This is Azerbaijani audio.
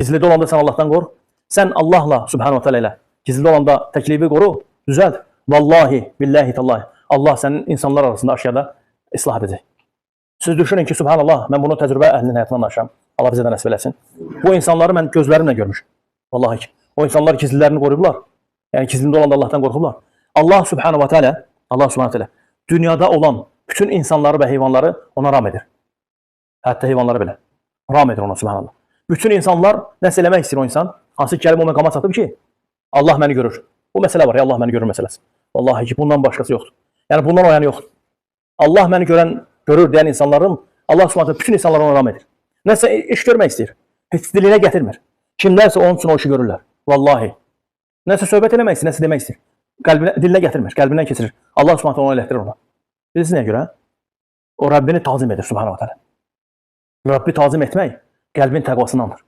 Gizlidə olanda sən Allahdan qor. Sən Allahla, subhanahu wa ta'ala ilə gizlidə olanda təklifi qoru, düzəlt. Vallahi, billahi, tallahi. Allah sənin insanlar arasında aşağıda islah edəcək. Siz düşünün ki, subhanallah, mən bunu təcrübə əhlinin həyatından danışıram. Allah bizə də nəsib eləsin. Bu insanları mən gözlərimlə görmüşüm. Vallahi ki. O insanlar gizlilərini qoruyublar. Yəni gizlində olanda Allahdan qorxublar. Allah subhanahu wa ta'ala dünyada olan bütün insanları və heyvanları ona ram edir. Hətta heyvanları belə. Ram edir ona, subhanallah. Bütün insanlar nəsə eləmək istəyir o insan. Hansı ki, gəlib o məqama çatıb ki, Allah məni görür. Bu məsələ var ya, Allah məni görür məsələsi. Vallahi ki, bundan başqası yoxdur. Yəni bundan o yəni yoxdur. Allah məni görür deyən insanların, Allah subhanallah bütün insanları ona ram edir. Nəsə iş görmək istəyir. Heç dilinə gətirmir. Kimlərsə onun üçün o işi görürlər. Vallahi. Nəsə söhbət eləmək istəyir, nəsə demək istəyir. Dilinə gətirmir, qəlbindən keçirir. Allah subhanallah onu elətdirir ona. Bilirsiniz nəyə görə? O Rəbbini tazim edir, subhanahu wa ta'ala. Rəbbi tazim etmək qəlbin təqvasındandır.